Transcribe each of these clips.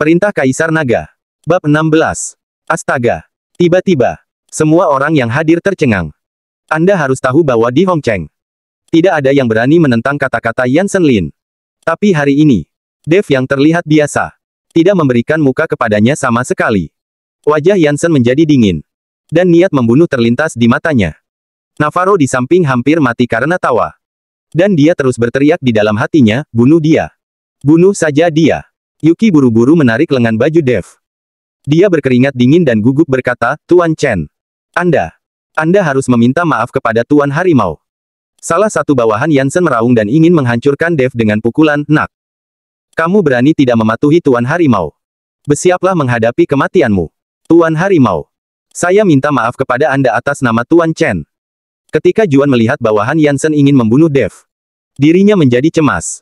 Perintah Kaisar Naga. Bab 16. Astaga. Tiba-tiba, semua orang yang hadir tercengang. Anda harus tahu bahwa di Hongcheng, tidak ada yang berani menentang kata-kata Yansen Lin. Tapi hari ini, Dev yang terlihat biasa, tidak memberikan muka kepadanya sama sekali. Wajah Yansen menjadi dingin, dan niat membunuh terlintas di matanya. Navarro di samping hampir mati karena tawa. Dan dia terus berteriak di dalam hatinya, bunuh dia. Bunuh saja dia. Yuki buru-buru menarik lengan baju Dev. Dia berkeringat dingin dan gugup berkata, Tuan Chen. Anda harus meminta maaf kepada Tuan Harimau. Salah satu bawahan Yansen meraung dan ingin menghancurkan Dev dengan pukulan, nak. Kamu berani tidak mematuhi Tuan Harimau. Bersiaplah menghadapi kematianmu. Tuan Harimau. Saya minta maaf kepada Anda atas nama Tuan Chen. Ketika Juan melihat bawahan Yansen ingin membunuh Dev, dirinya menjadi cemas.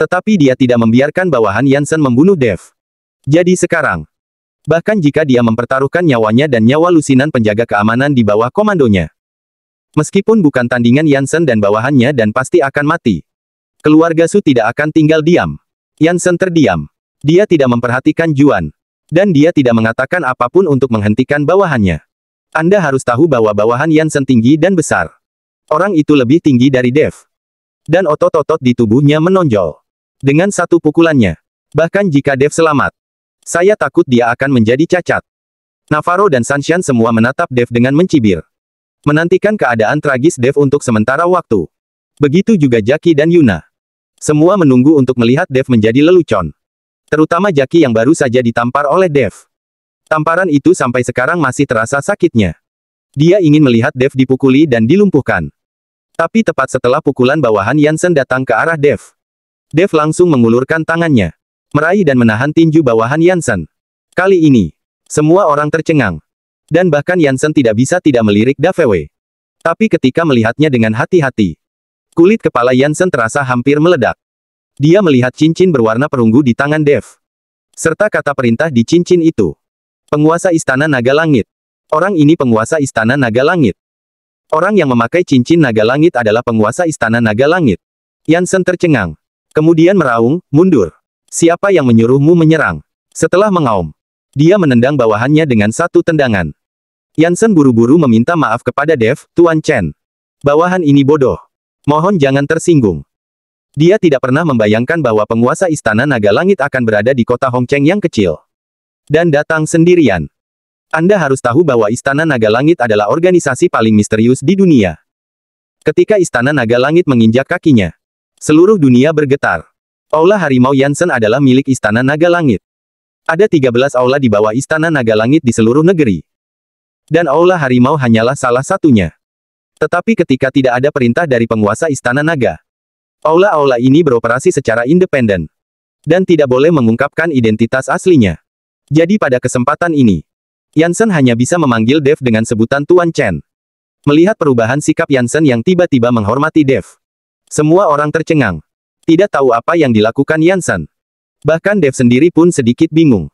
Tetapi dia tidak membiarkan bawahan Yansen membunuh Dev. Jadi sekarang, bahkan jika dia mempertaruhkan nyawanya dan nyawa lusinan penjaga keamanan di bawah komandonya, meskipun bukan tandingan Yansen dan bawahannya dan pasti akan mati, keluarga Su tidak akan tinggal diam. Yansen terdiam. Dia tidak memperhatikan Juan. Dan dia tidak mengatakan apapun untuk menghentikan bawahannya. Anda harus tahu bahwa bawahan Yansen tinggi dan besar. Orang itu lebih tinggi dari Dev. Dan otot-otot di tubuhnya menonjol. Dengan satu pukulannya. Bahkan jika Dev selamat, saya takut dia akan menjadi cacat. Navarro dan Sanshan semua menatap Dev dengan mencibir. Menantikan keadaan tragis Dev untuk sementara waktu. Begitu juga Jackie dan Yuna. Semua menunggu untuk melihat Dev menjadi lelucon. Terutama Jackie yang baru saja ditampar oleh Dev. Tamparan itu sampai sekarang masih terasa sakitnya. Dia ingin melihat Dev dipukuli dan dilumpuhkan. Tapi tepat setelah pukulan bawahan Yansen datang ke arah Dev, Dev langsung mengulurkan tangannya, meraih dan menahan tinju bawahan Yansen. Kali ini, semua orang tercengang. Dan bahkan Yansen tidak bisa tidak melirik Davewei. Tapi ketika melihatnya dengan hati-hati, kulit kepala Yansen terasa hampir meledak. Dia melihat cincin berwarna perunggu di tangan Dev. Serta kata perintah di cincin itu. Penguasa Istana Naga Langit. Orang ini penguasa Istana Naga Langit. Orang yang memakai cincin Naga Langit adalah penguasa Istana Naga Langit. Yansen tercengang. Kemudian meraung, mundur. Siapa yang menyuruhmu menyerang? Setelah mengaum, dia menendang bawahannya dengan satu tendangan. Yansen buru-buru meminta maaf kepada Dev, Tuan Chen. Bawahan ini bodoh. Mohon jangan tersinggung. Dia tidak pernah membayangkan bahwa penguasa Istana Naga Langit akan berada di kota Hongcheng yang kecil. Dan datang sendirian. Anda harus tahu bahwa Istana Naga Langit adalah organisasi paling misterius di dunia. Ketika Istana Naga Langit menginjak kakinya, seluruh dunia bergetar. Aula Harimau Yansen adalah milik Istana Naga Langit. Ada 13 aula di bawah Istana Naga Langit di seluruh negeri. Dan Aula Harimau hanyalah salah satunya. Tetapi ketika tidak ada perintah dari penguasa Istana Naga, aula-aula ini beroperasi secara independen. Dan tidak boleh mengungkapkan identitas aslinya. Jadi pada kesempatan ini, Yansen hanya bisa memanggil Dev dengan sebutan Tuan Chen. Melihat perubahan sikap Yansen yang tiba-tiba menghormati Dev, semua orang tercengang. Tidak tahu apa yang dilakukan Yansen. Bahkan Dev sendiri pun sedikit bingung.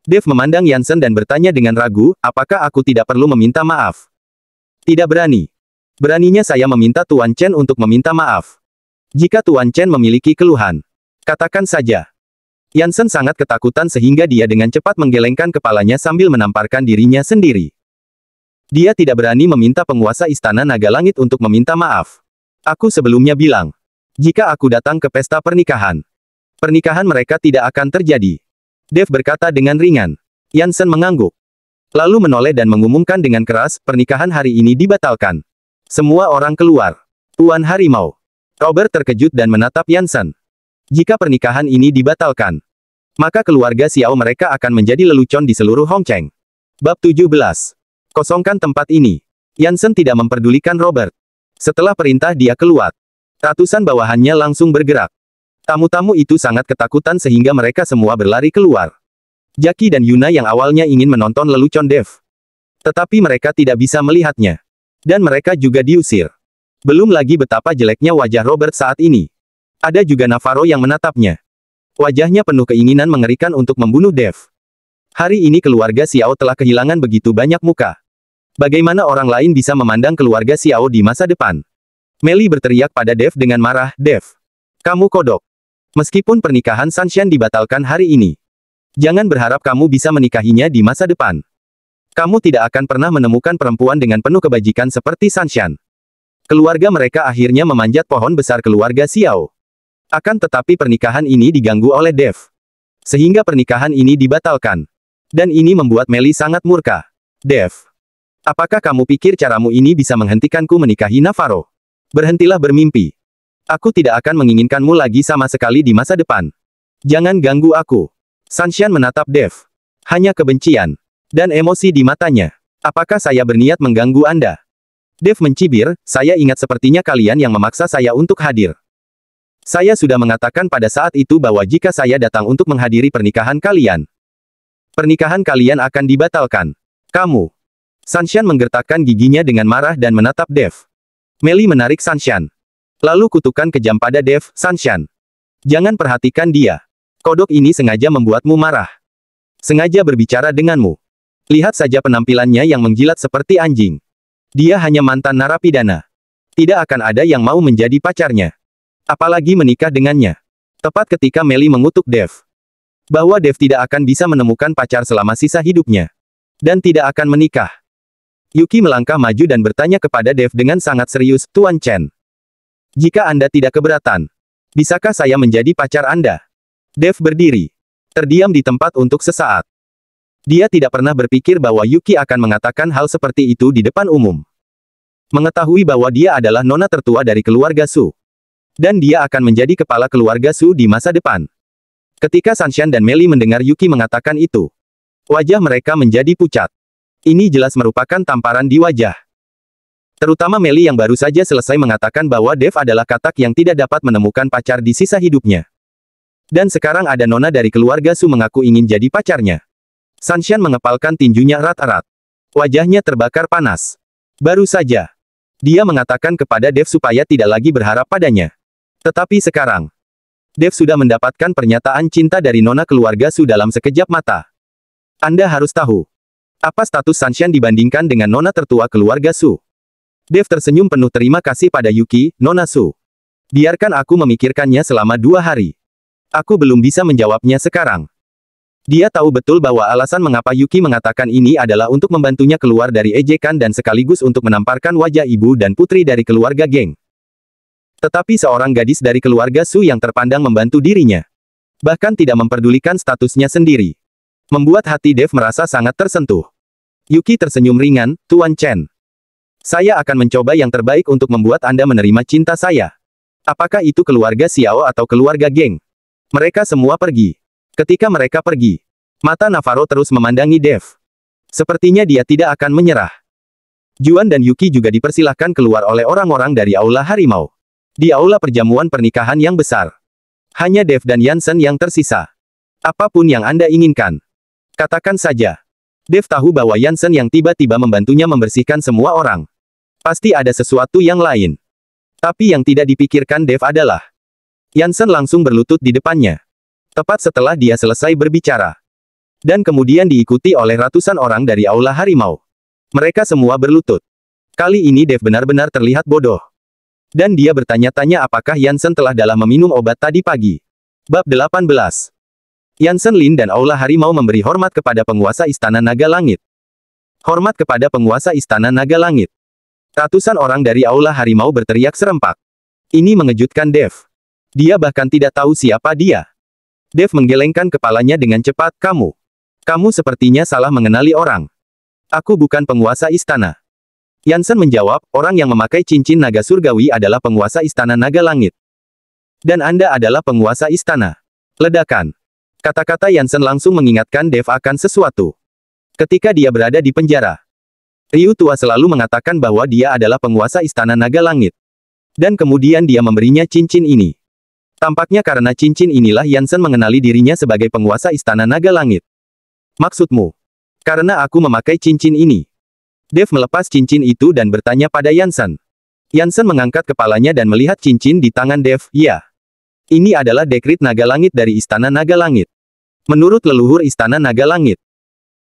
Dev memandang Yansen dan bertanya dengan ragu, apakah aku tidak perlu meminta maaf? Tidak berani. Beraninya saya meminta Tuan Chen untuk meminta maaf. Jika Tuan Chen memiliki keluhan, katakan saja. Yansen sangat ketakutan sehingga dia dengan cepat menggelengkan kepalanya sambil menamparkan dirinya sendiri. Dia tidak berani meminta penguasa Istana Naga Langit untuk meminta maaf. Aku sebelumnya bilang, jika aku datang ke pesta pernikahan mereka tidak akan terjadi. Dev berkata dengan ringan. Yansen mengangguk. Lalu menoleh dan mengumumkan dengan keras, pernikahan hari ini dibatalkan. Semua orang keluar. Tuan Harimau. Robert terkejut dan menatap Yansen. Jika pernikahan ini dibatalkan, maka keluarga Xiao mereka akan menjadi lelucon di seluruh Hongcheng. Bab 17. Kosongkan tempat ini. Yansen tidak memperdulikan Robert. Setelah perintah dia keluar, ratusan bawahannya langsung bergerak. Tamu-tamu itu sangat ketakutan sehingga mereka semua berlari keluar. Jackie dan Yuna yang awalnya ingin menonton lelucon Dev, tetapi mereka tidak bisa melihatnya. Dan mereka juga diusir. Belum lagi betapa jeleknya wajah Robert saat ini. Ada juga Navarro yang menatapnya. Wajahnya penuh keinginan mengerikan untuk membunuh Dev. Hari ini keluarga Xiao telah kehilangan begitu banyak muka. Bagaimana orang lain bisa memandang keluarga Xiao di masa depan? Meli berteriak pada Dev dengan marah, Dev, kamu kodok. Meskipun pernikahan Sanshan dibatalkan hari ini, Jangan berharap kamu bisa menikahinya di masa depan. Kamu tidak akan pernah menemukan perempuan dengan penuh kebajikan seperti Sanshan. Keluarga mereka akhirnya memanjat pohon besar keluarga Xiao. Akan tetapi pernikahan ini diganggu oleh Dev. Sehingga pernikahan ini dibatalkan. Dan ini membuat Meli sangat murka. Dev, apakah kamu pikir caramu ini bisa menghentikanku menikahi Navarro? Berhentilah bermimpi. Aku tidak akan menginginkanmu lagi sama sekali di masa depan. Jangan ganggu aku. Sanshan menatap Dev. Hanya kebencian dan emosi di matanya. Apakah saya berniat mengganggu Anda? Dev mencibir, saya ingat sepertinya kalian yang memaksa saya untuk hadir. Saya sudah mengatakan pada saat itu bahwa jika saya datang untuk menghadiri pernikahan kalian akan dibatalkan. Kamu. Sanshan menggertakkan giginya dengan marah dan menatap Dev. Meli menarik Sanshan. Lalu kutukan kejam pada Dev, Sanshan. Jangan perhatikan dia. Kodok ini sengaja membuatmu marah. Sengaja berbicara denganmu. Lihat saja penampilannya yang menjilat seperti anjing. Dia hanya mantan narapidana. Tidak akan ada yang mau menjadi pacarnya. Apalagi menikah dengannya. Tepat ketika Meli mengutuk Dev. Bahwa Dev tidak akan bisa menemukan pacar selama sisa hidupnya. Dan tidak akan menikah. Yuki melangkah maju dan bertanya kepada Dev dengan sangat serius, Tuan Chen. Jika Anda tidak keberatan, bisakah saya menjadi pacar Anda? Dev berdiri. Terdiam di tempat untuk sesaat. Dia tidak pernah berpikir bahwa Yuki akan mengatakan hal seperti itu di depan umum. Mengetahui bahwa dia adalah nona tertua dari keluarga Su. Dan dia akan menjadi kepala keluarga Su di masa depan. Ketika Sanshan dan Meli mendengar Yuki mengatakan itu, wajah mereka menjadi pucat. Ini jelas merupakan tamparan di wajah. Terutama Meli yang baru saja selesai mengatakan bahwa Dev adalah katak yang tidak dapat menemukan pacar di sisa hidupnya. Dan sekarang ada nona dari keluarga Su mengaku ingin jadi pacarnya. Sanshan mengepalkan tinjunya erat-erat. Wajahnya terbakar panas. Baru saja. Dia mengatakan kepada Dev supaya tidak lagi berharap padanya. Tetapi sekarang, Dev sudah mendapatkan pernyataan cinta dari nona keluarga Su dalam sekejap mata. Anda harus tahu. Apa status Sanshan dibandingkan dengan nona tertua keluarga Su? Dev tersenyum penuh terima kasih pada Yuki, Nona Su. Biarkan aku memikirkannya selama 2 hari. Aku belum bisa menjawabnya sekarang. Dia tahu betul bahwa alasan mengapa Yuki mengatakan ini adalah untuk membantunya keluar dari ejekan dan sekaligus untuk menamparkan wajah ibu dan putri dari keluarga geng. Tetapi seorang gadis dari keluarga Su yang terpandang membantu dirinya. Bahkan tidak memperdulikan statusnya sendiri. Membuat hati Dev merasa sangat tersentuh. Yuki tersenyum ringan, Tuan Chen. Saya akan mencoba yang terbaik untuk membuat Anda menerima cinta saya. Apakah itu keluarga Xiao atau keluarga geng? Mereka semua pergi. Ketika mereka pergi, mata Navarro terus memandangi Dev. Sepertinya dia tidak akan menyerah. Juan dan Yuki juga dipersilahkan keluar oleh orang-orang dari Aula Harimau. Di aula perjamuan pernikahan yang besar. Hanya Dev dan Yansen yang tersisa. Apapun yang Anda inginkan. Katakan saja. Dev tahu bahwa Yansen yang tiba-tiba membantunya membersihkan semua orang. Pasti ada sesuatu yang lain. Tapi yang tidak dipikirkan Dev adalah Yansen langsung berlutut di depannya. Tepat setelah dia selesai berbicara. Dan kemudian diikuti oleh ratusan orang dari Aula Harimau. Mereka semua berlutut. Kali ini Dev benar-benar terlihat bodoh. Dan dia bertanya-tanya apakah Yansen telah dalam meminum obat tadi pagi. Bab 18. Yansen Lin dan Aula Harimau memberi hormat kepada penguasa Istana Naga Langit. Hormat kepada penguasa Istana Naga Langit. Ratusan orang dari Aula Harimau berteriak serempak. Ini mengejutkan Dev. Dia bahkan tidak tahu siapa dia. Dev menggelengkan kepalanya dengan cepat, Kamu sepertinya salah mengenali orang. Aku bukan penguasa istana. Yansen menjawab, orang yang memakai cincin naga surgawi adalah penguasa Istana Naga Langit. Dan Anda adalah penguasa istana. Ledakan. Kata-kata Yansen langsung mengingatkan Dev akan sesuatu. Ketika dia berada di penjara, Ryu tua selalu mengatakan bahwa dia adalah penguasa Istana Naga Langit. Dan kemudian dia memberinya cincin ini. Tampaknya karena cincin inilah Yansen mengenali dirinya sebagai penguasa Istana Naga Langit. Maksudmu? Karena aku memakai cincin ini. Dev melepas cincin itu dan bertanya pada Yansen. Yansen mengangkat kepalanya dan melihat cincin di tangan Dev, ya. Ini adalah dekrit Naga Langit dari Istana Naga Langit. Menurut leluhur Istana Naga Langit.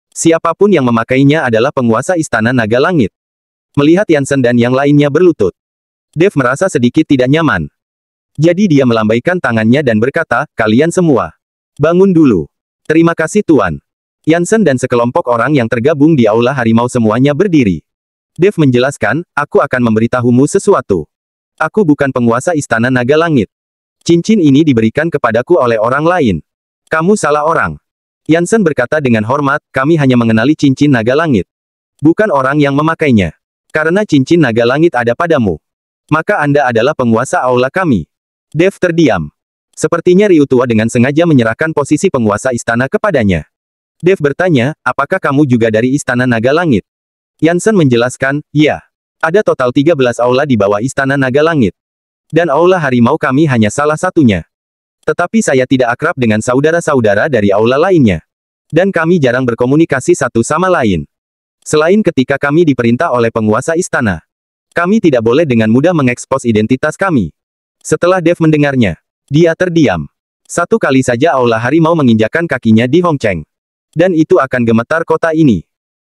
Siapapun yang memakainya adalah penguasa Istana Naga Langit. Melihat Yansen dan yang lainnya berlutut. Dev merasa sedikit tidak nyaman. Jadi dia melambaikan tangannya dan berkata, kalian semua. Bangun dulu. Terima kasih Tuan. Yansen dan sekelompok orang yang tergabung di Aula Harimau semuanya berdiri. Dev menjelaskan, aku akan memberitahumu sesuatu. Aku bukan penguasa Istana Naga Langit. Cincin ini diberikan kepadaku oleh orang lain. Kamu salah orang. Yansen berkata dengan hormat, kami hanya mengenali cincin naga langit. Bukan orang yang memakainya. Karena cincin naga langit ada padamu. Maka Anda adalah penguasa aula kami. Dev terdiam. Sepertinya Ryu tua dengan sengaja menyerahkan posisi penguasa istana kepadanya. Dev bertanya, apakah kamu juga dari Istana Naga Langit? Yansen menjelaskan, ya. Ada total 13 aula di bawah Istana Naga Langit. Dan aula harimau kami hanya salah satunya. Tetapi saya tidak akrab dengan saudara-saudara dari aula lainnya. Dan kami jarang berkomunikasi satu sama lain. Selain ketika kami diperintah oleh penguasa istana. Kami tidak boleh dengan mudah mengekspos identitas kami. Setelah Dev mendengarnya, dia terdiam. Satu kali saja aula harimau menginjakkan kakinya di Hongcheng. Dan itu akan gemetar kota ini.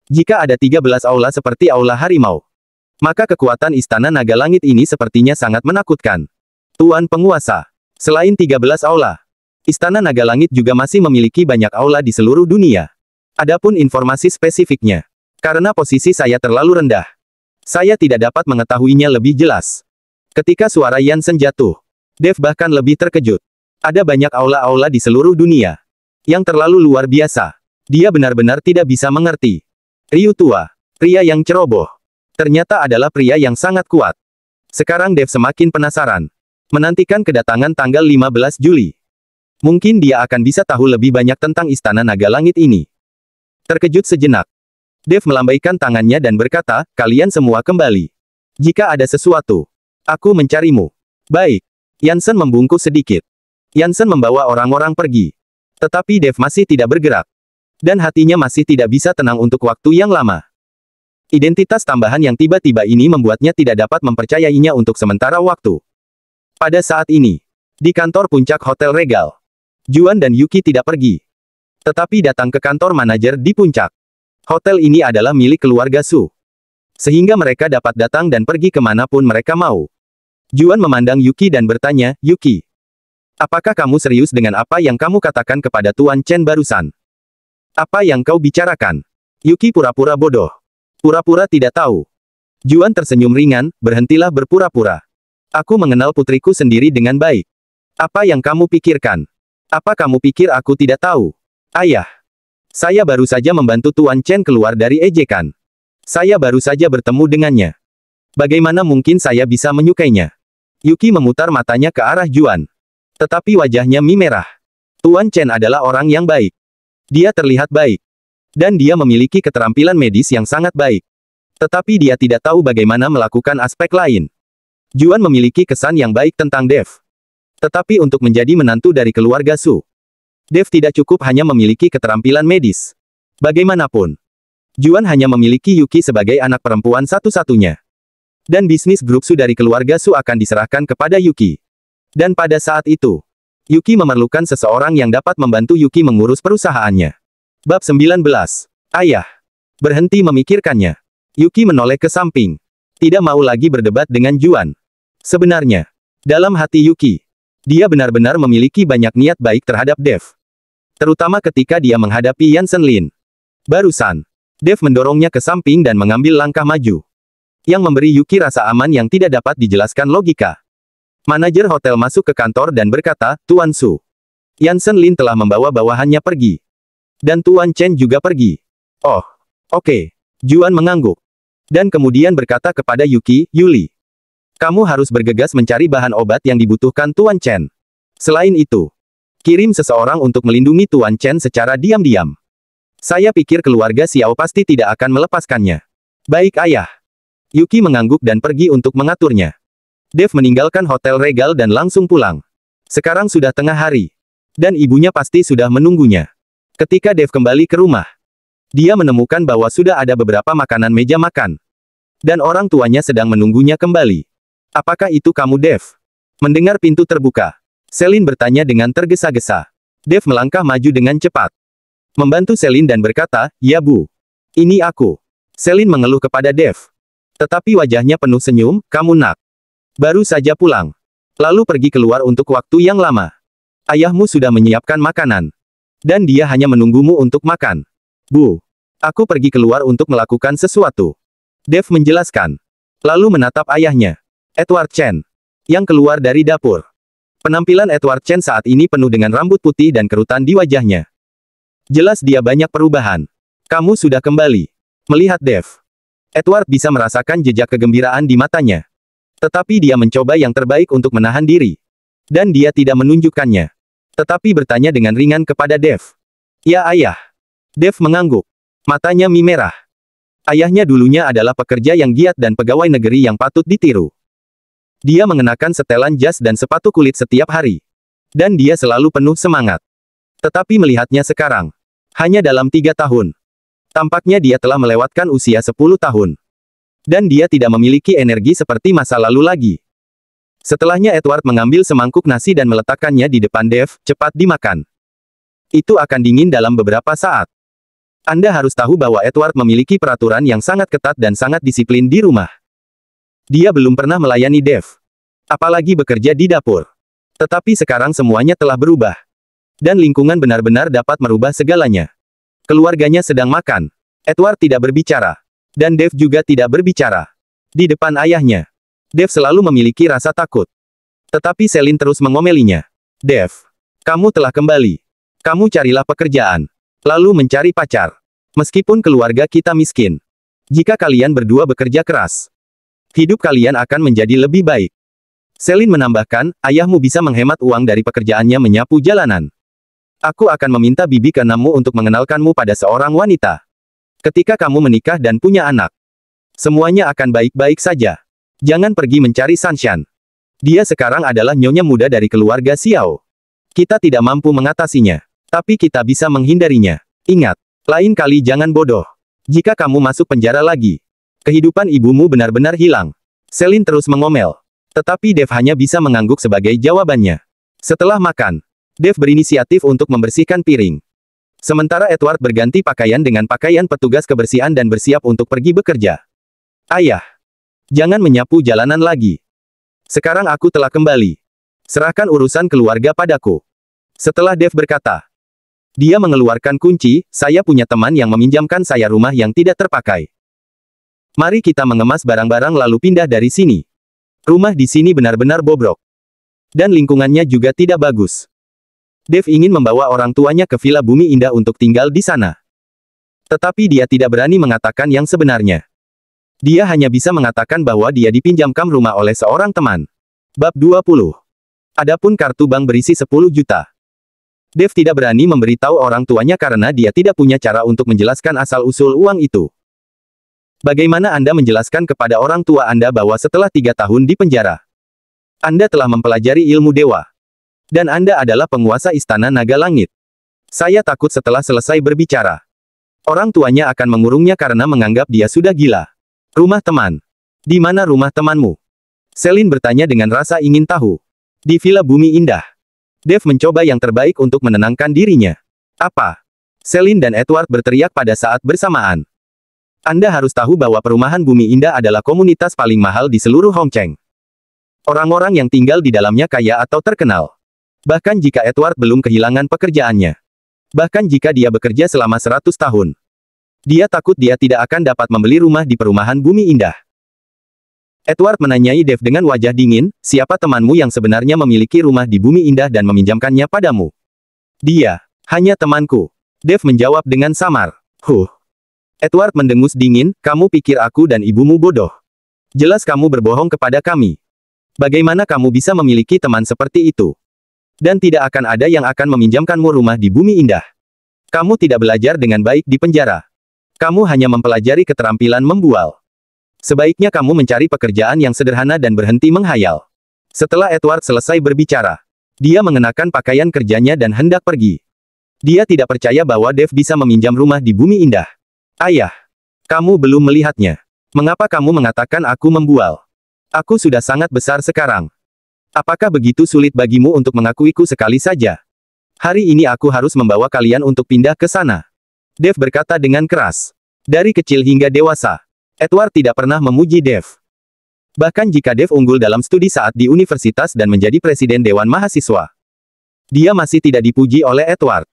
Jika ada 13 aula seperti aula harimau, maka kekuatan Istana Naga Langit ini sepertinya sangat menakutkan. Tuan Penguasa, selain 13 aula, Istana Naga Langit juga masih memiliki banyak aula di seluruh dunia. Adapun informasi spesifiknya, karena posisi saya terlalu rendah, saya tidak dapat mengetahuinya lebih jelas. Ketika suara Yansen jatuh, Dev bahkan lebih terkejut. Ada banyak aula-aula di seluruh dunia yang terlalu luar biasa. Dia benar-benar tidak bisa mengerti. Ryu tua, pria yang ceroboh, ternyata adalah pria yang sangat kuat. Sekarang Dev semakin penasaran. Menantikan kedatangan tanggal 15 Juli. Mungkin dia akan bisa tahu lebih banyak tentang Istana Naga Langit ini. Terkejut sejenak, Dev melambaikan tangannya dan berkata, kalian semua kembali. Jika ada sesuatu, aku mencarimu. Baik. Yansen membungkuk sedikit. Yansen membawa orang-orang pergi. Tetapi Dev masih tidak bergerak. Dan hatinya masih tidak bisa tenang untuk waktu yang lama. Identitas tambahan yang tiba-tiba ini membuatnya tidak dapat mempercayainya untuk sementara waktu. Pada saat ini, di kantor puncak Hotel Regal, Juan dan Yuki tidak pergi. Tetapi datang ke kantor manajer di puncak. Hotel ini adalah milik keluarga Su. Sehingga mereka dapat datang dan pergi kemanapun mereka mau. Juan memandang Yuki dan bertanya, Yuki, apakah kamu serius dengan apa yang kamu katakan kepada Tuan Chen barusan? Apa yang kau bicarakan? Yuki pura-pura bodoh. Pura-pura tidak tahu. Juan tersenyum ringan, berhentilah berpura-pura. Aku mengenal putriku sendiri dengan baik. Apa yang kamu pikirkan? Apa kamu pikir aku tidak tahu? Ayah. Saya baru saja membantu Tuan Chen keluar dari ejekan. Saya baru saja bertemu dengannya. Bagaimana mungkin saya bisa menyukainya? Yuki memutar matanya ke arah Juan. Tetapi wajahnya merah. Tuan Chen adalah orang yang baik. Dia terlihat baik. Dan dia memiliki keterampilan medis yang sangat baik. Tetapi dia tidak tahu bagaimana melakukan aspek lain. Juan memiliki kesan yang baik tentang Dev. Tetapi untuk menjadi menantu dari keluarga Su, Dev tidak cukup hanya memiliki keterampilan medis. Bagaimanapun, Juan hanya memiliki Yuki sebagai anak perempuan satu-satunya. Dan bisnis grup Su dari keluarga Su akan diserahkan kepada Yuki. Dan pada saat itu, Yuki memerlukan seseorang yang dapat membantu Yuki mengurus perusahaannya. Bab 19. Ayah. Berhenti memikirkannya. Yuki menoleh ke samping. Tidak mau lagi berdebat dengan Juan. Sebenarnya, dalam hati Yuki, dia benar-benar memiliki banyak niat baik terhadap Dev. Terutama ketika dia menghadapi Yansen Lin. Barusan, Dev mendorongnya ke samping dan mengambil langkah maju. Yang memberi Yuki rasa aman yang tidak dapat dijelaskan logika. Manajer hotel masuk ke kantor dan berkata, Tuan Su. Yansen Lin telah membawa bawahannya pergi. Dan Tuan Chen juga pergi. Oh, oke. Juan mengangguk. Dan kemudian berkata kepada Yuki, Yuli. Kamu harus bergegas mencari bahan obat yang dibutuhkan Tuan Chen. Selain itu, kirim seseorang untuk melindungi Tuan Chen secara diam-diam. Saya pikir keluarga Xiao pasti tidak akan melepaskannya. Baik ayah. Yuki mengangguk dan pergi untuk mengaturnya. Dev meninggalkan Hotel Regal dan langsung pulang. Sekarang sudah tengah hari. Dan ibunya pasti sudah menunggunya. Ketika Dev kembali ke rumah, dia menemukan bahwa sudah ada beberapa makanan meja makan. Dan orang tuanya sedang menunggunya kembali. Apakah itu kamu Dev? Mendengar pintu terbuka, Selin bertanya dengan tergesa-gesa. Dev melangkah maju dengan cepat. Membantu Selin dan berkata, ya Bu. Ini aku. Selin mengeluh kepada Dev. Tetapi wajahnya penuh senyum, kamu nak. Baru saja pulang. Lalu pergi keluar untuk waktu yang lama. Ayahmu sudah menyiapkan makanan. Dan dia hanya menunggumu untuk makan. Bu. Aku pergi keluar untuk melakukan sesuatu. Dev menjelaskan. Lalu menatap ayahnya. Edward Chen. Yang keluar dari dapur. Penampilan Edward Chen saat ini penuh dengan rambut putih dan kerutan di wajahnya. Jelas dia banyak perubahan. Kamu sudah kembali. Melihat Dev. Edward bisa merasakan jejak kegembiraan di matanya. Tetapi dia mencoba yang terbaik untuk menahan diri. Dan dia tidak menunjukkannya. Tetapi bertanya dengan ringan kepada Dev. Ya ayah. Dev mengangguk. Matanya merah. Ayahnya dulunya adalah pekerja yang giat dan pegawai negeri yang patut ditiru. Dia mengenakan setelan jas dan sepatu kulit setiap hari. Dan dia selalu penuh semangat. Tetapi melihatnya sekarang. Hanya dalam 3 tahun. Tampaknya dia telah melewatkan usia 10 tahun. Dan dia tidak memiliki energi seperti masa lalu lagi. Setelahnya Edward mengambil semangkuk nasi dan meletakkannya di depan Dev, cepat dimakan. Itu akan dingin dalam beberapa saat. Anda harus tahu bahwa Edward memiliki peraturan yang sangat ketat dan sangat disiplin di rumah. Dia belum pernah melayani Dev. Apalagi bekerja di dapur. Tetapi sekarang semuanya telah berubah. Dan lingkungan benar-benar dapat merubah segalanya. Keluarganya sedang makan. Edward tidak berbicara. Dan Dev juga tidak berbicara. Di depan ayahnya. Dev selalu memiliki rasa takut. Tetapi Selin terus mengomelinya. Dev. Kamu telah kembali. Kamu carilah pekerjaan. Lalu mencari pacar. Meskipun keluarga kita miskin. Jika kalian berdua bekerja keras. Hidup kalian akan menjadi lebih baik. Selin menambahkan, ayahmu bisa menghemat uang dari pekerjaannya menyapu jalanan. Aku akan meminta bibi keenammu untuk mengenalkanmu pada seorang wanita. Ketika kamu menikah dan punya anak. Semuanya akan baik-baik saja. Jangan pergi mencari Sanshan. Dia sekarang adalah nyonya muda dari keluarga Xiao. Kita tidak mampu mengatasinya. Tapi kita bisa menghindarinya. Ingat, lain kali jangan bodoh. Jika kamu masuk penjara lagi. Kehidupan ibumu benar-benar hilang. Selin terus mengomel. Tetapi Dev hanya bisa mengangguk sebagai jawabannya. Setelah makan, Dev berinisiatif untuk membersihkan piring. Sementara Edward berganti pakaian dengan pakaian petugas kebersihan dan bersiap untuk pergi bekerja. Ayah. Jangan menyapu jalanan lagi. Sekarang aku telah kembali. Serahkan urusan keluarga padaku. Setelah Dev berkata. Dia mengeluarkan kunci, saya punya teman yang meminjamkan saya rumah yang tidak terpakai. Mari kita mengemas barang-barang lalu pindah dari sini. Rumah di sini benar-benar bobrok. Dan lingkungannya juga tidak bagus. Dev ingin membawa orang tuanya ke Villa Bumi Indah untuk tinggal di sana. Tetapi dia tidak berani mengatakan yang sebenarnya. Dia hanya bisa mengatakan bahwa dia dipinjamkan rumah oleh seorang teman. Bab 20. Adapun kartu bank berisi 10 juta. Dev tidak berani memberitahu orang tuanya karena dia tidak punya cara untuk menjelaskan asal-usul uang itu. Bagaimana Anda menjelaskan kepada orang tua Anda bahwa setelah 3 tahun di penjara, Anda telah mempelajari ilmu dewa. Dan Anda adalah penguasa istana naga langit. Saya takut setelah selesai berbicara. Orang tuanya akan mengurungnya karena menganggap dia sudah gila. Rumah teman. Di mana rumah temanmu? Selin bertanya dengan rasa ingin tahu. Di Villa Bumi Indah. Dev mencoba yang terbaik untuk menenangkan dirinya. Apa? Selin dan Edward berteriak pada saat bersamaan. Anda harus tahu bahwa perumahan Bumi Indah adalah komunitas paling mahal di seluruh Hongcheng. Orang-orang yang tinggal di dalamnya kaya atau terkenal. Bahkan jika Edward belum kehilangan pekerjaannya. Bahkan jika dia bekerja selama 100 tahun. Dia takut dia tidak akan dapat membeli rumah di perumahan Bumi Indah. Edward menanyai Dev dengan wajah dingin, siapa temanmu yang sebenarnya memiliki rumah di Bumi Indah dan meminjamkannya padamu? Dia, hanya temanku. Dev menjawab dengan samar. Edward mendengus dingin, kamu pikir aku dan ibumu bodoh. Jelas kamu berbohong kepada kami. Bagaimana kamu bisa memiliki teman seperti itu? Dan tidak akan ada yang akan meminjamkanmu rumah di Bumi Indah. Kamu tidak belajar dengan baik di penjara. Kamu hanya mempelajari keterampilan membual. Sebaiknya kamu mencari pekerjaan yang sederhana dan berhenti menghayal. Setelah Edward selesai berbicara, dia mengenakan pakaian kerjanya dan hendak pergi. Dia tidak percaya bahwa Dev bisa meminjam rumah di Bumi Indah. Ayah, kamu belum melihatnya. Mengapa kamu mengatakan aku membual? Aku sudah sangat besar sekarang. Apakah begitu sulit bagimu untuk mengakuiku sekali saja? Hari ini aku harus membawa kalian untuk pindah ke sana. Dev berkata dengan keras. Dari kecil hingga dewasa, Edward tidak pernah memuji Dev. Bahkan jika Dev unggul dalam studi saat di universitas dan menjadi presiden Dewan Mahasiswa, dia masih tidak dipuji oleh Edward.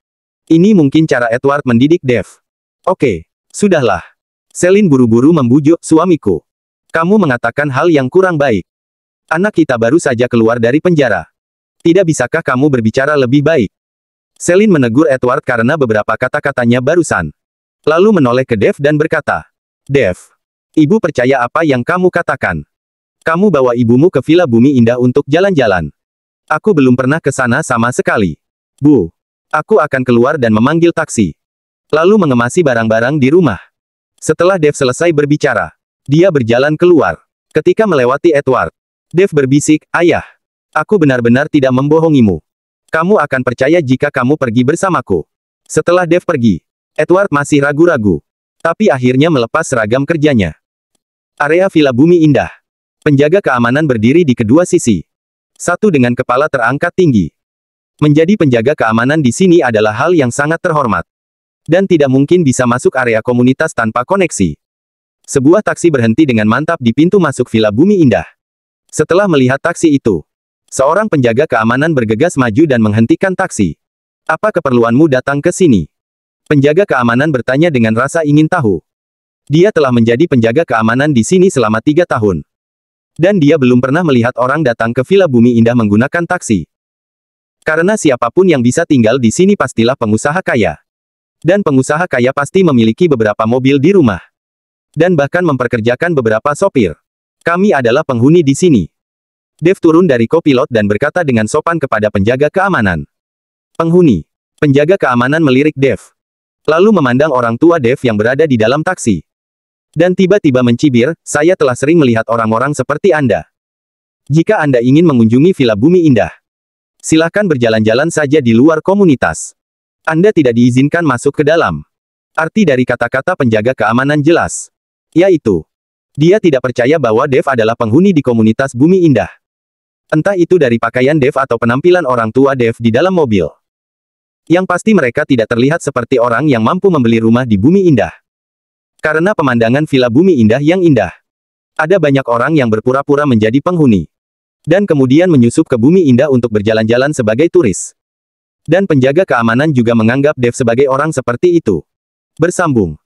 Ini mungkin cara Edward mendidik Dev. Oke, sudahlah. Selin buru-buru membujuk, suamiku. Kamu mengatakan hal yang kurang baik. Anak kita baru saja keluar dari penjara. Tidak bisakah kamu berbicara lebih baik? Selin menegur Edward karena beberapa kata-katanya barusan. Lalu menoleh ke Dev dan berkata, Dev, ibu percaya apa yang kamu katakan. Kamu bawa ibumu ke Villa Bumi Indah untuk jalan-jalan. Aku belum pernah ke sana sama sekali. Bu, aku akan keluar dan memanggil taksi. Lalu mengemasi barang-barang di rumah. Setelah Dev selesai berbicara, dia berjalan keluar. Ketika melewati Edward, Dev berbisik, Ayah, aku benar-benar tidak membohongimu. Kamu akan percaya jika kamu pergi bersamaku. Setelah Dev pergi, Edward masih ragu-ragu. Tapi akhirnya melepas seragam kerjanya. Area Villa Bumi Indah. Penjaga keamanan berdiri di kedua sisi. Satu dengan kepala terangkat tinggi. Menjadi penjaga keamanan di sini adalah hal yang sangat terhormat. Dan tidak mungkin bisa masuk area komunitas tanpa koneksi. Sebuah taksi berhenti dengan mantap di pintu masuk Villa Bumi Indah. Setelah melihat taksi itu, seorang penjaga keamanan bergegas maju dan menghentikan taksi. Apa keperluanmu datang ke sini? Penjaga keamanan bertanya dengan rasa ingin tahu. Dia telah menjadi penjaga keamanan di sini selama 3 tahun. Dan dia belum pernah melihat orang datang ke Villa Bumi Indah menggunakan taksi. Karena siapapun yang bisa tinggal di sini pastilah pengusaha kaya. Dan pengusaha kaya pasti memiliki beberapa mobil di rumah. Dan bahkan memperkerjakan beberapa sopir. Kami adalah penghuni di sini. Dev turun dari kopilot dan berkata dengan sopan kepada penjaga keamanan. Penghuni. Penjaga keamanan melirik Dev. Lalu memandang orang tua Dev yang berada di dalam taksi. Dan tiba-tiba mencibir, saya telah sering melihat orang-orang seperti Anda. Jika Anda ingin mengunjungi Villa Bumi Indah, silakan berjalan-jalan saja di luar komunitas. Anda tidak diizinkan masuk ke dalam. Arti dari kata-kata penjaga keamanan jelas. Yaitu, dia tidak percaya bahwa Dev adalah penghuni di komunitas Bumi Indah. Entah itu dari pakaian Dev atau penampilan orang tua Dev di dalam mobil. Yang pasti mereka tidak terlihat seperti orang yang mampu membeli rumah di Bumi Indah. Karena pemandangan Villa Bumi Indah yang indah. Ada banyak orang yang berpura-pura menjadi penghuni. Dan kemudian menyusup ke Bumi Indah untuk berjalan-jalan sebagai turis. Dan penjaga keamanan juga menganggap Dev sebagai orang seperti itu. Bersambung.